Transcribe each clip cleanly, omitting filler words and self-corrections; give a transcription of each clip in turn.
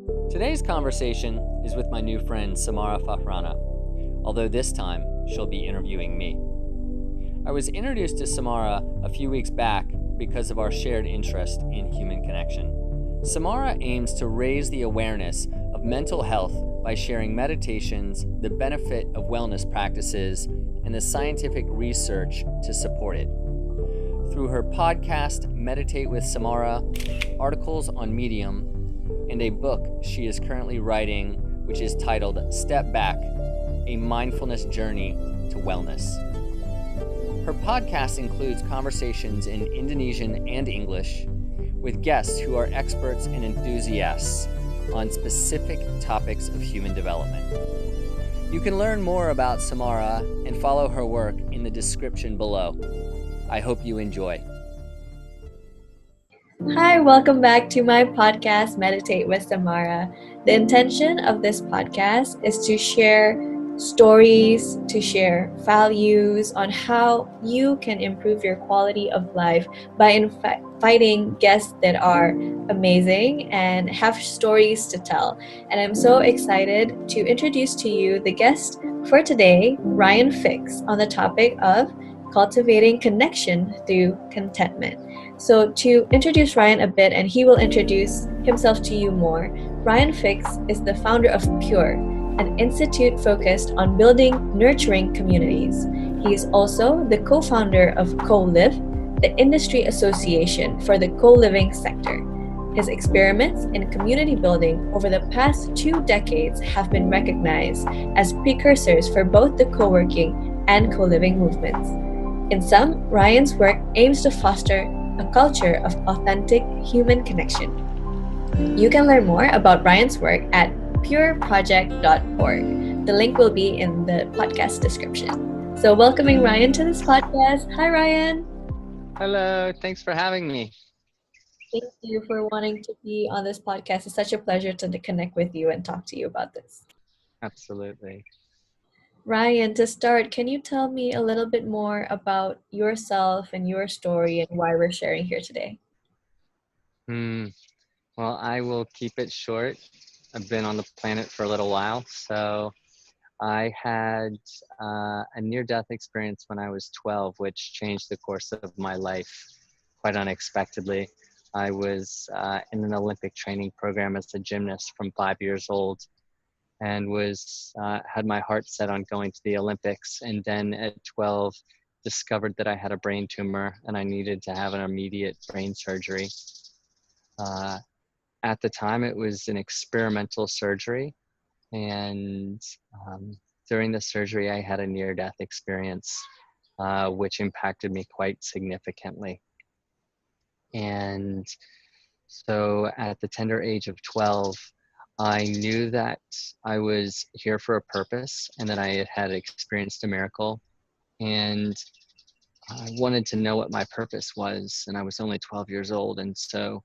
Today's conversation is with my new friend Tsamara Fahrana, although this time she'll be interviewing me. I was introduced to Tsamara a few weeks back because of our shared interest in human connection. Tsamara aims to raise the awareness of mental health by sharing meditations, the benefit of wellness practices, and the scientific research to support it. Through her podcast, Meditate with Tsamara, articles on Medium, and a book she is currently writing, which is titled Step Back, a Mindfulness Journey to Wellness. Her podcast includes conversations in Indonesian and English with guests who are experts and enthusiasts on specific topics of human development. You can learn more about Tsamara and follow her work in the description below. I hope you enjoy. Hi, welcome back to my podcast, Meditate with Tsamara. The intention of this podcast is to share stories, to share values on how you can improve your quality of life by inviting guests that are amazing and have stories to tell. And I'm so excited to introduce to you the guest for today, Ryan Fix, on the topic of cultivating connection through contentment. So to introduce Ryan a bit, and he will introduce himself to you more, Ryan Fix is the founder of Pure, an institute focused on building nurturing communities. He is also the co-founder of Co-Live, the industry association for the co-living sector. His experiments in community building over the past 2 decades have been recognized as precursors for both the co-working and co-living movements. In sum, Ryan's work aims to foster a culture of authentic human connection. You can learn more about Ryan's work at pureproject.org. The link will be in the podcast description. So welcoming Ryan to this podcast. Hi, Ryan. Hello, thanks for having me. Thank you for wanting to be on this podcast. It's such a pleasure to connect with you and talk to you about this. Absolutely. Ryan, to start, can you tell me a little bit more about yourself and your story and why we're sharing here today? Well, I will keep it short. I've been on the planet for a little while, so I had a near-death experience when I was 12, which changed the course of my life quite unexpectedly. I was in an Olympic training program as a gymnast from 5 years old, and had my heart set on going to the Olympics. And then at 12, discovered that I had a brain tumor and I needed to have an immediate brain surgery. At the time, it was an experimental surgery. And during the surgery, I had a near-death experience, which impacted me quite significantly. And so at the tender age of 12, I knew that I was here for a purpose and that I had experienced a miracle, and I wanted to know what my purpose was, and I was only 12 years old. And so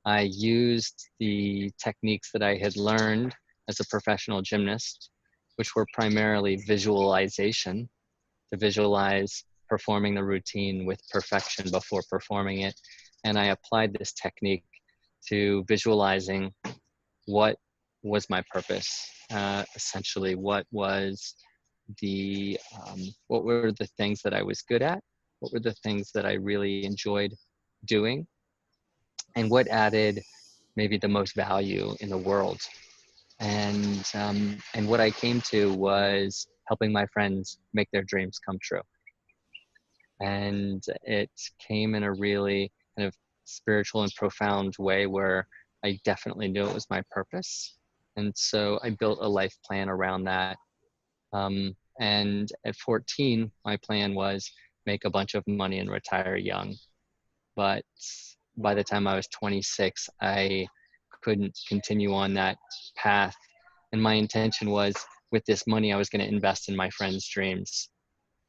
I used the techniques that I had learned as a professional gymnast, which were primarily visualization, to visualize performing the routine with perfection before performing it. And I applied this technique to visualizing what was my purpose, essentially what were the things that I was good at, what were the things that I really enjoyed doing, and what added maybe the most value in the world. And what I came to was helping my friends make their dreams come true. And it came in a really kind of spiritual and profound way where I definitely knew it was my purpose. And so I built a life plan around that. And at 14, my plan was make a bunch of money and retire young. But by the time I was 26, I couldn't continue on that path. And my intention was, with this money, I was going to invest in my friends' dreams.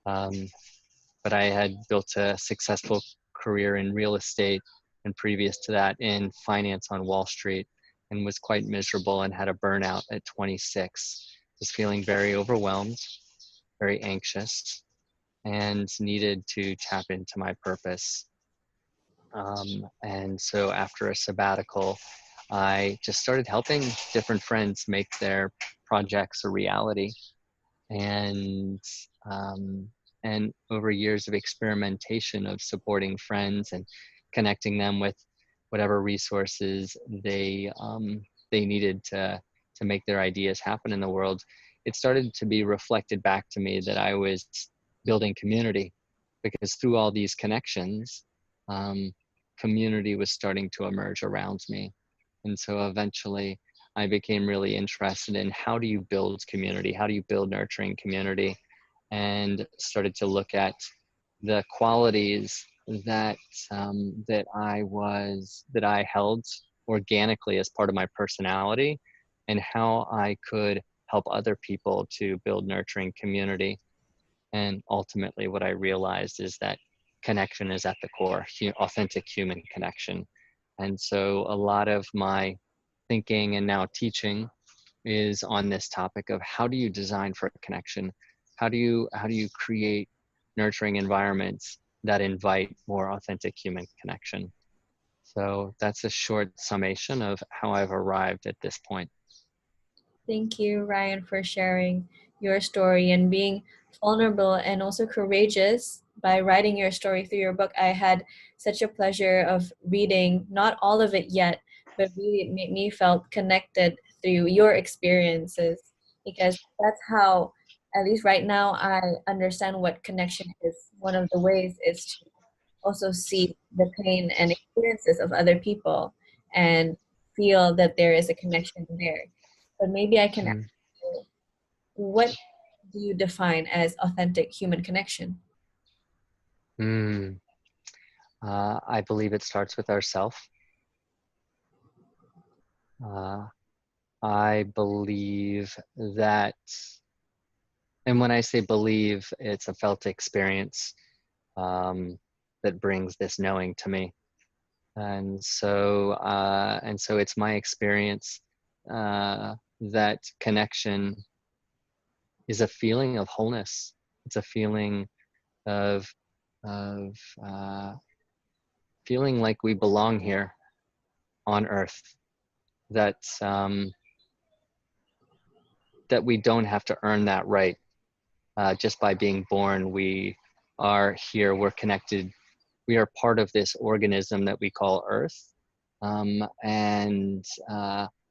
But I had built a successful career in real estate, and previous to that in finance on Wall Street, and was quite miserable and had a burnout at 26. Was feeling very overwhelmed, very anxious, and needed to tap into my purpose. And so after a sabbatical, I just started helping different friends make their projects a reality. And and over years of experimentation of supporting friends and connecting them with whatever resources they needed to make their ideas happen in the world, it started to be reflected back to me that I was building community, because through all these connections, community was starting to emerge around me. And so eventually I became really interested in how do you build community? How do you build nurturing community? And started to look at the qualities that that I held organically as part of my personality, and how I could help other people to build nurturing community. And ultimately, what I realized is that connection is at the core, authentic human connection. And so a lot of my thinking and now teaching is on this topic of how do you design for a connection? How do you create nurturing environments that invite more authentic human connection? So that's a short summation of how I've arrived at this point. Thank you, Ryan, for sharing your story and being vulnerable and also courageous by writing your story through your book. I had such a pleasure of reading, not all of it yet, but really it made me felt connected through your experiences, because that's how, at least right now, I understand what connection is. One of the ways is to also see the pain and experiences of other people and feel that there is a connection there. But maybe I can ask Mm. you, what do you define as authentic human connection? Mm. I believe it starts with ourself. Uh, I believe that, and when I say believe, it's a felt experience um, that brings this knowing to me. And so it's my experience that connection is a feeling of wholeness. It's a feeling of of uh, feeling like we belong here on Earth. That that we don't have to earn that right just by being born. We are here. We're connected. We are part of this organism that we call Earth. And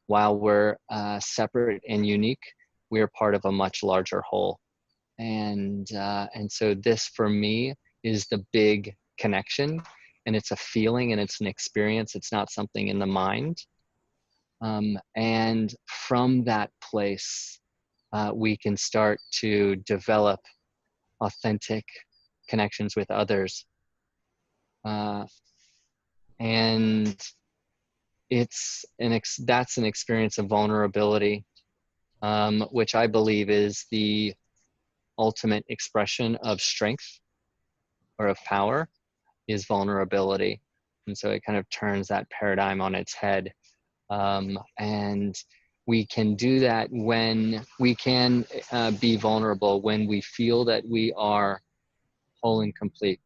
while we're separate and unique, we are part of a much larger whole. And so this for me is the big connection, and it's a feeling and it's an experience. It's not something in the mind. And from that place, we can start to develop authentic connections with others. Uh, and that's an experience of vulnerability, which I believe is the ultimate expression of strength or of power, is vulnerability. And so it kind of turns that paradigm on its head. And we can do that when we can be vulnerable, when we feel that we are whole and complete,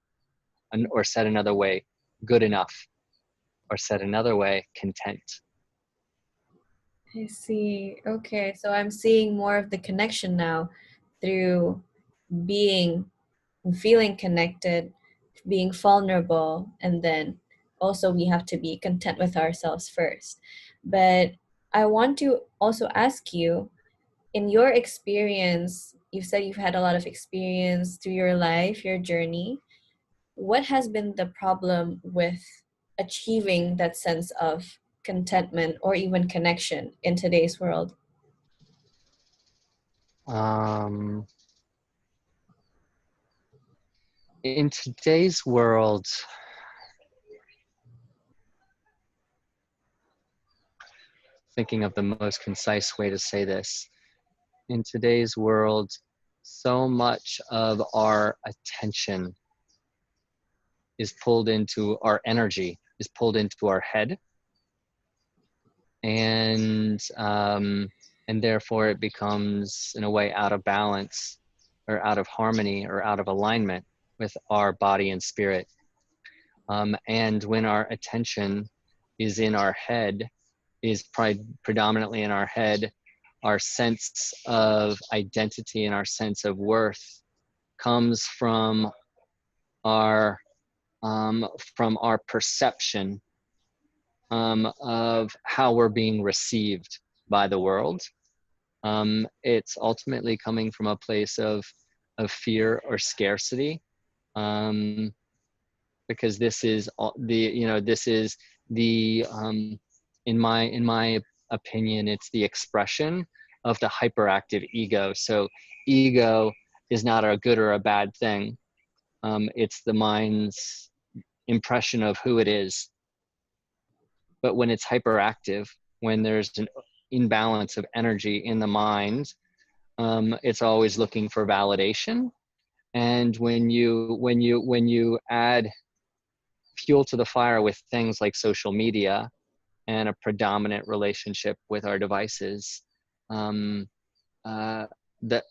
or said another way, good enough, or said another way, content. I see. Okay, so I'm seeing more of the connection now through being and feeling connected, being vulnerable, and then also we have to be content with ourselves first. But I want to also ask you, in your experience, you said you've had a lot of experience through your life, your journey. What has been the problem with achieving that sense of contentment or even connection in today's world? Um, in today's world, thinking of the most concise way to say this, in today's world, so much of our attention is pulled into our energy, is pulled into our head, and therefore it becomes in a way out of balance, or out of harmony, or out of alignment with our body and spirit. And when our attention is in our head, is predominantly in our head. Our sense of identity and our sense of worth comes from our perception of how we're being received by the world. It's ultimately coming from a place of fear or scarcity, because this is in my opinion, it's the expression of the hyperactive ego. So ego is not a good or a bad thing. It's the mind's impression of who it is. But when it's hyperactive, when there's an imbalance of energy in the mind, it's always looking for validation. And when you add fuel to the fire with things like social media and a predominant relationship with our devices, the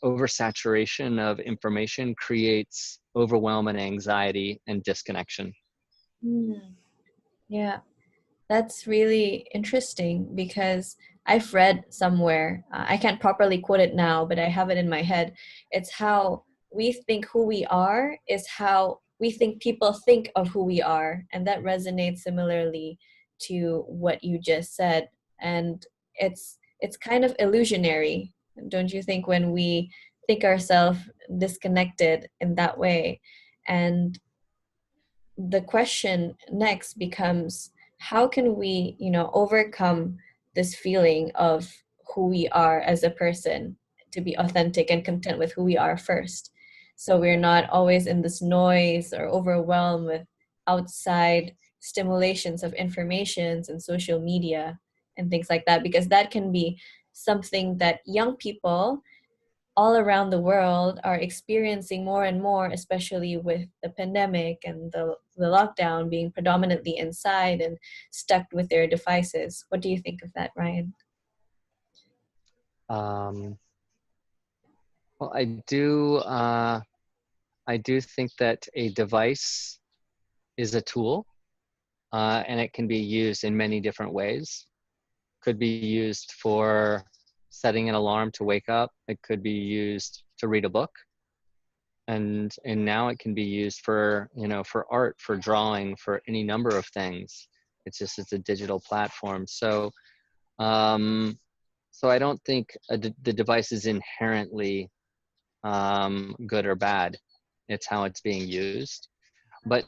oversaturation of information creates overwhelm and anxiety and disconnection. Yeah, that's really interesting because I've read somewhere, I can't properly quote it now, but I have it in my head. It's how we think who we are is how we think people think of who we are. And that resonates similarly to what you just said. And it's kind of illusionary, don't you think, when we think ourselves disconnected in that way? And the question next becomes, how can we, overcome this feeling of who we are as a person, to be authentic and content with who we are first, so we're not always in this noise or overwhelmed with outside stimulations of informations and social media and things like that, because that can be something that young people all around the world are experiencing more and more, especially with the pandemic and the lockdown, being predominantly inside and stuck with their devices. What do you think of that, Ryan? Well, I do think that a device is a tool, and it can be used in many different ways. Could be used for setting an alarm to wake up. It could be used to read a book. And now it can be used for, for art, for drawing, for any number of things. It's a digital platform. So, so I don't think the device is inherently good or bad. It's how it's being used. But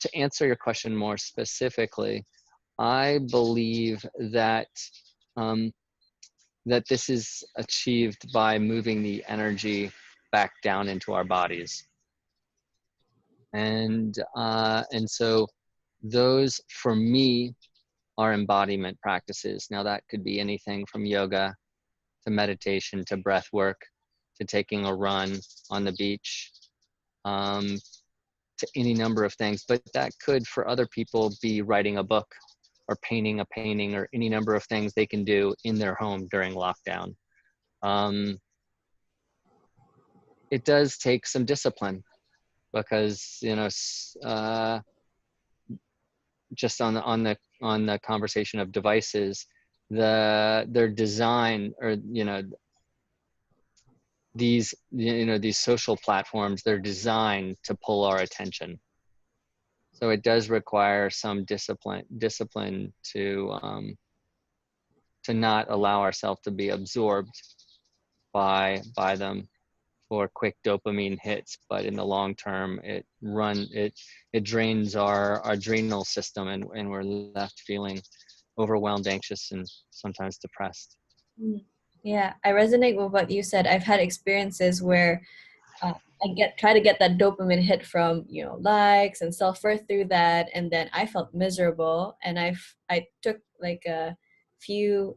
to answer your question more specifically, I believe that that this is achieved by moving the energy back down into our bodies, and so those for me are embodiment practices. Now that could be anything from yoga to meditation to breath work to taking a run on the beach, to any number of things. But that could, for other people, be writing a book or painting a painting or any number of things they can do in their home during lockdown. It does take some discipline because, just on the conversation of devices, their design, or these social platforms, they're designed to pull our attention. So it does require some discipline to not allow ourselves to be absorbed by them for quick dopamine hits. But in the long term, it drains our adrenal system, and we're left feeling overwhelmed, anxious, and sometimes depressed. Yeah, I resonate with what you said. I've had experiences where try to get that dopamine hit from likes and self-worth through that, and then I felt miserable, and I took like a few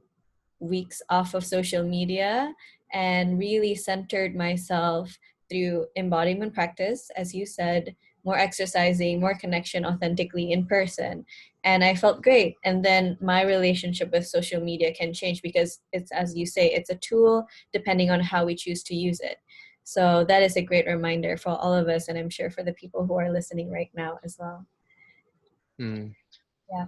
weeks off of social media and really centered myself through embodiment practice, as you said, more exercising, more connection authentically in person. And I felt great. And then my relationship with social media can change because it's, as you say, it's a tool depending on how we choose to use it. So that is a great reminder for all of us, and I'm sure for the people who are listening right now as well. Mm. Yeah.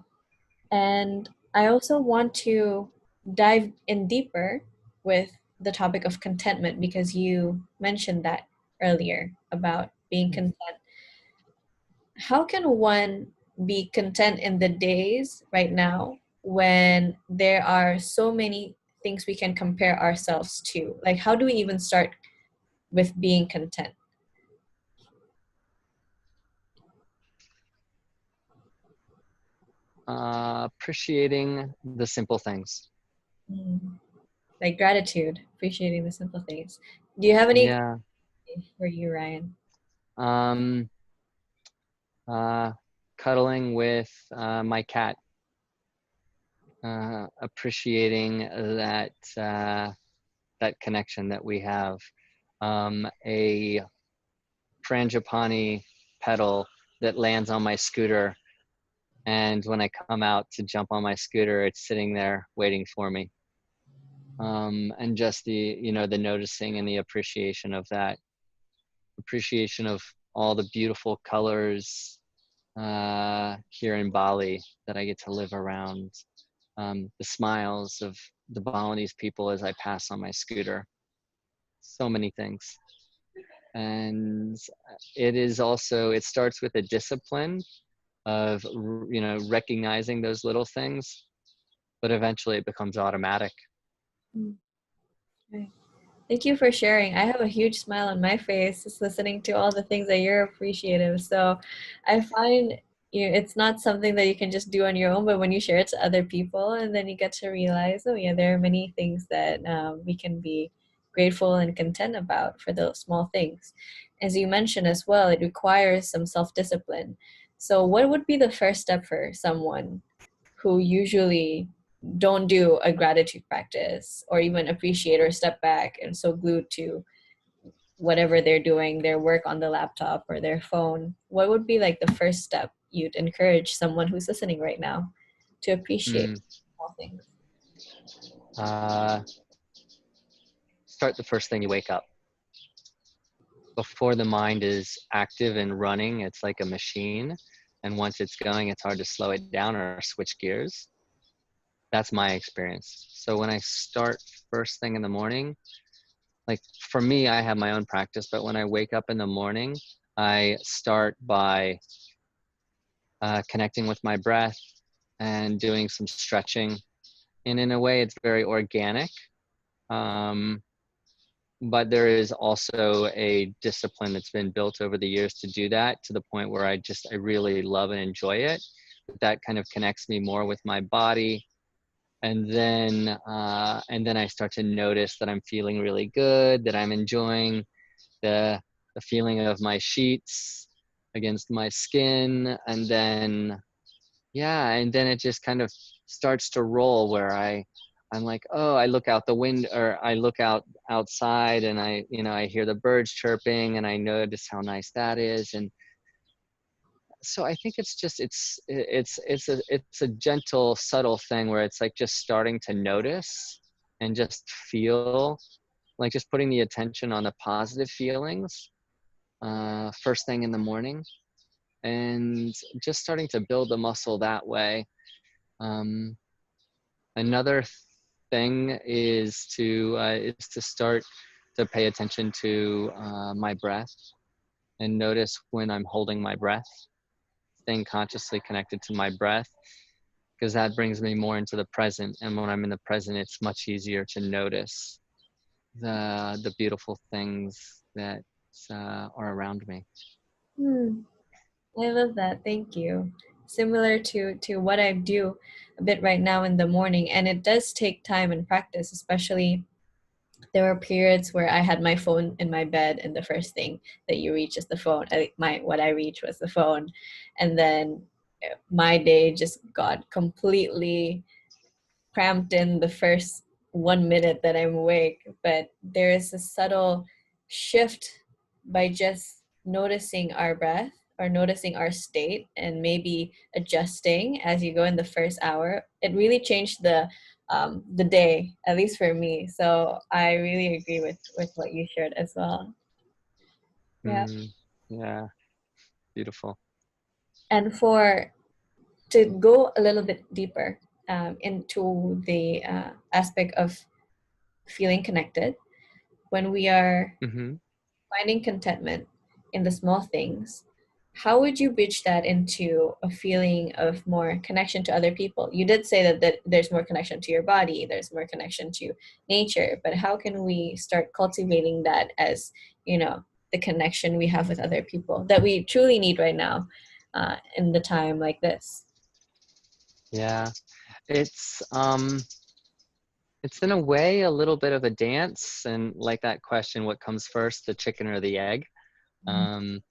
And I also want to dive in deeper with the topic of contentment because you mentioned that earlier about being content. How can one be content in the days right now when there are so many things we can compare ourselves to? Like, how do we even start with being content? Appreciating the simple things. Mm. Like gratitude, appreciating the simple things. Do you have any Yeah. for you, Ryan? Um, uh, Cuddling with my cat. Appreciating that connection that we have. A frangipani pedal that lands on my scooter, and when I come out to jump on my scooter, it's sitting there waiting for me. And just the noticing and the appreciation of that, appreciation of all the beautiful colors here in Bali that I get to live around, the smiles of the Balinese people as I pass on my scooter, so many things. And it starts with a discipline of recognizing those little things, but eventually it becomes automatic. Mm. Right. Thank you for sharing. I have a huge smile on my face just listening to all the things that you're appreciative. So I find it's not something that you can just do on your own, but when you share it to other people, and then you get to realize, oh yeah, there are many things that we can be grateful and content about for those small things. As you mentioned as well, it requires some self-discipline. So what would be the first step for someone who usually don't do a gratitude practice or even appreciate or step back and so glued to whatever they're doing, their work on the laptop or their phone? What would be like the first step you'd encourage someone who's listening right now to appreciate Mm. small things? uh, Start the first thing you wake up. Before the mind is active and running, it's like a machine, and once it's going, it's hard to slow it down or switch gears. That's my experience. So when I start first thing in the morning, like for me, I have my own practice, but when I wake up in the morning, I start by connecting with my breath and doing some stretching. And in a way, it's very organic. Um, but there is also a discipline that's been built over the years to do that, to the point where I really love and enjoy it. That kind of connects me more with my body. And then I start to notice that I'm feeling really good, that I'm enjoying the the feeling of my sheets against my skin. And then it just kind of starts to roll, where I'm like, oh, I look out the window, or I look outside, and I hear the birds chirping, and I notice how nice that is. And so I think it's a gentle, subtle thing, where it's like just starting to notice and just feel, like just putting the attention on the positive feelings first thing in the morning, and just starting to build the muscle that way. Um, Another thing is to start to pay attention to my breath, and notice when I'm holding my breath, staying consciously connected to my breath, because that brings me more into the present. And when I'm in the present, it's much easier to notice the beautiful things that are around me. Hmm. I love that. Thank you. Similar to what I do a bit right now in the morning, and it does take time and practice, especially there were periods where I had my phone in my bed, and the first thing that you reach is the phone. What I reach was the phone, and then my day just got completely cramped in the first 1 minute that I'm awake. But there is a subtle shift by just noticing our breath or noticing our state and maybe adjusting as you go in the first hour. It really changed the day, at least for me. So I really agree with what you shared as well. Yeah. Yeah, beautiful. And for to go a little bit deeper, into the aspect of feeling connected, when we are Mm-hmm. finding contentment in the small things, how would you bridge that into a feeling of more connection to other people? You did say that there's more connection to your body, there's more connection to nature, but how can we start cultivating that as, the connection we have with other people that we truly need right now in the time like this? Yeah, it's in a way a little bit of a dance, and like that question, what comes first, the chicken or the egg? Um,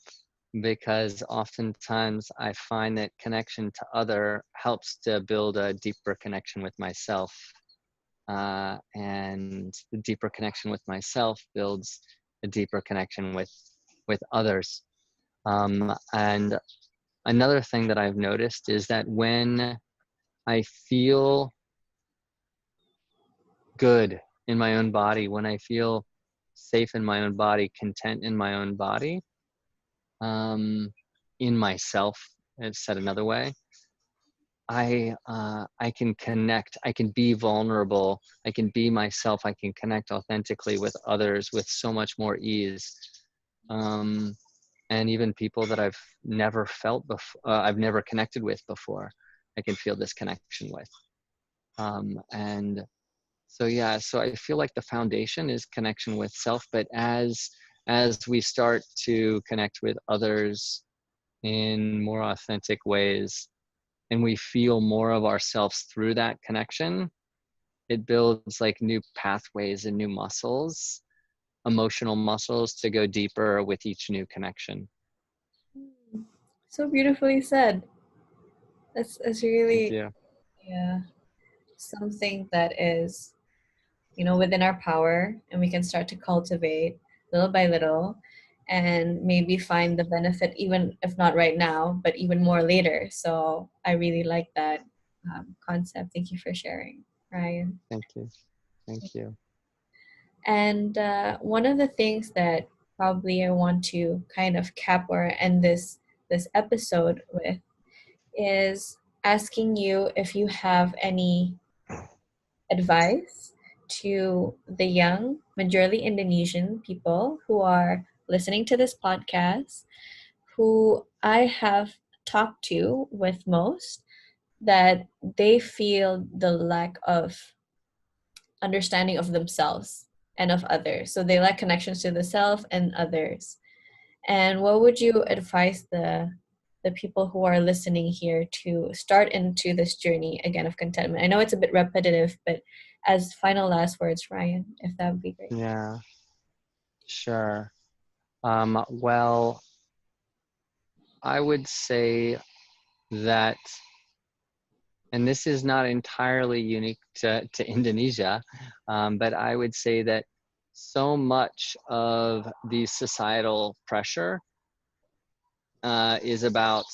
because oftentimes I find that connection to other helps to build a deeper connection with myself. And the deeper connection with myself builds a deeper connection with others. And another thing that I've noticed is that when I feel good in my own body, when I feel safe in my own body, content in my own body, in myself, it's said another way, I can connect, I can be vulnerable, I can be myself, I can connect authentically with others with so much more ease. And even people that I've never felt before, I've never connected with before, I can feel this connection with. And so yeah, so I feel like the foundation is connection with self, but as we start to connect with others in more authentic ways, and we feel more of ourselves through that connection, it builds like new pathways and new muscles, emotional muscles, to go deeper with each new connection. So beautifully said. That's Thank really, you. yeah, something that is, within our power, and we can start to cultivate little by little, and maybe find the benefit, even if not right now, but even more later. So I really like that concept. Thank you for sharing, Ryan. Thank you. Thank you. And one of the things that probably I want to kind of cap or end this episode with is asking you if you have any advice to the young, majorly Indonesian people who are listening to this podcast, who I have talked to with most, that they feel the lack of understanding of themselves and of others. So they lack connections to the self and others. And what would you advise the people who are listening here to start into this journey again of contentment? I know it's a bit repetitive, but as final last words, Ryan, if that would be great. Yeah, sure. Well, I would say that, and this is not entirely unique to Indonesia, but I would say that so much of the societal pressure is about,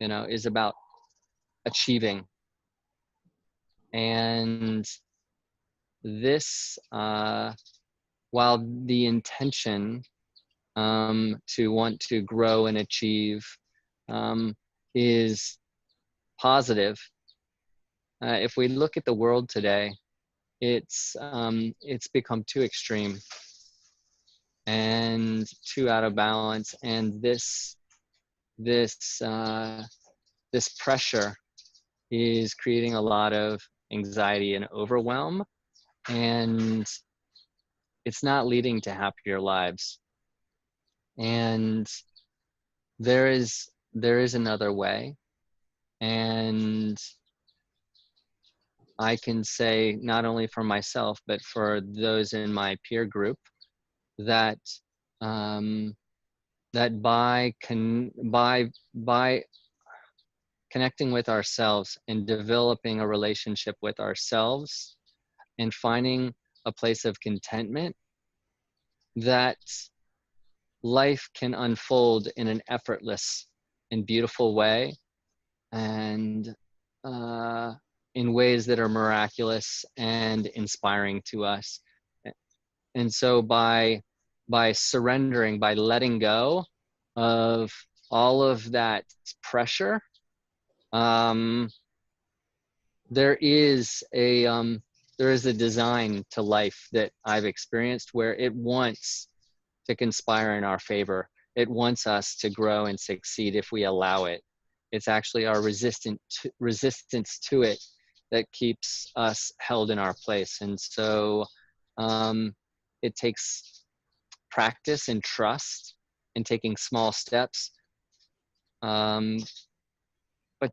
is about achieving. And this, while the intention to want to grow and achieve is positive, if we look at the world today, it's become too extreme and too out of balance, and this this pressure is creating a lot of anxiety and overwhelm, and it's not leading to happier lives. And there is another way, and I can say, not only for myself but for those in my peer group, that that by connecting with ourselves and developing a relationship with ourselves and finding a place of contentment, that life can unfold in an effortless and beautiful way, and in ways that are miraculous and inspiring to us. And so by surrendering, by letting go of all of that pressure, there is a design to life that I've experienced where it wants to conspire in our favor. It wants us to grow and succeed if we allow it. It's actually our resistance to it that keeps us held in our place. And so it takes practice and trust in taking small steps. But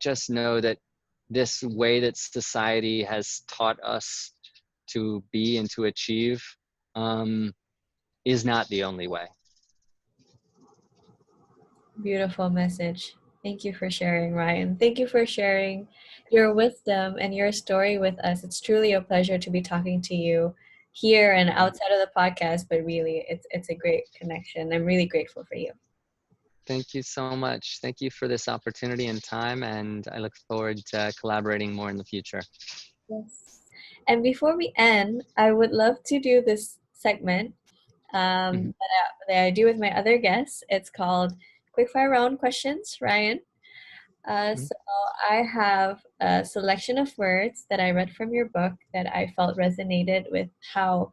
just know that this way that society has taught us to be and to achieve is not the only way. Beautiful message. Thank you for sharing, Ryan. Thank you for sharing your wisdom and your story with us. It's truly a pleasure to be talking to you here and outside of the podcast, but really it's a great connection. I'm really grateful for you. Thank you so much. Thank you for this opportunity and time, and I look forward to collaborating more in the future. Yes. And before we end, I would love to do this segment that I do with my other guests. It's called Quickfire Round Questions, Ryan. So I have a selection of words that I read from your book that I felt resonated with how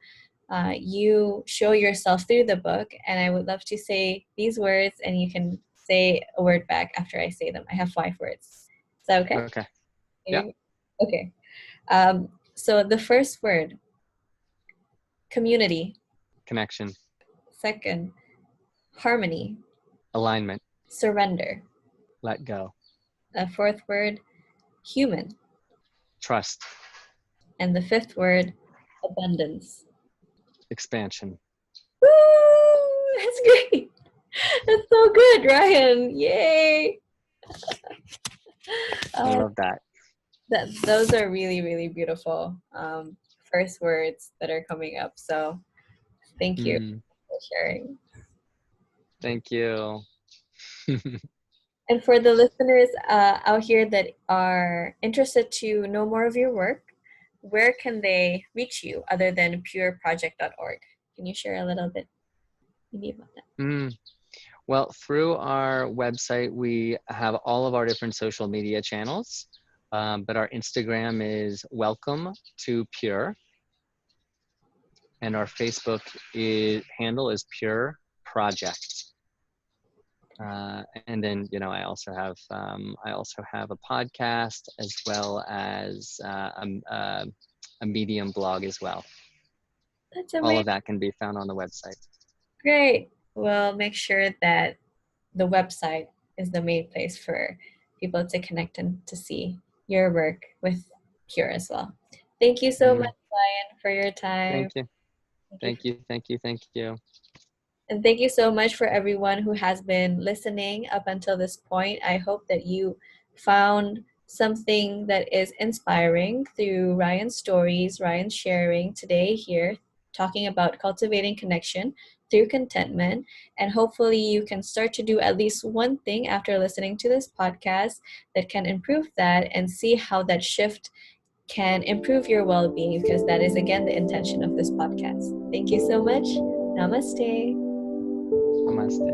you show yourself through the book. And I would love to say these words, and you can say a word back after I say them. I have 5 words. Is that okay? Okay. Yeah. Okay. So the first word, community. Connection. Second, harmony. Alignment. Surrender. Let go. The fourth word, human. Trust. And the fifth word, abundance. Expansion. Woo! That's great. That's so good, Ryan. Yay. I love that. Those are really, really beautiful first words that are coming up. So thank you for sharing. Thank you. And for the listeners out here that are interested to know more of your work, where can they reach you other than pureproject.org? Can you share a little bit maybe about that? Well, through our website, we have all of our different social media channels, but our Instagram is Welcome to Pure, and our Facebook handle is Pure Project. And then, I also have a podcast as well as a Medium blog as well. That's amazing. All of that can be found on the website. Great. We'll make sure that the website is the main place for people to connect and to see your work with Pure as well. Thank you so much, Ryan, for your time. Thank you. Thank you. And thank you so much for everyone who has been listening up until this point. I hope that you found something that is inspiring through Ryan's stories, Ryan's sharing today here, talking about cultivating connection through contentment. And hopefully you can start to do at least one thing after listening to this podcast that can improve that, and see how that shift can improve your well-being, because that is, again, the intention of this podcast. Thank you so much. Namaste. Namaste.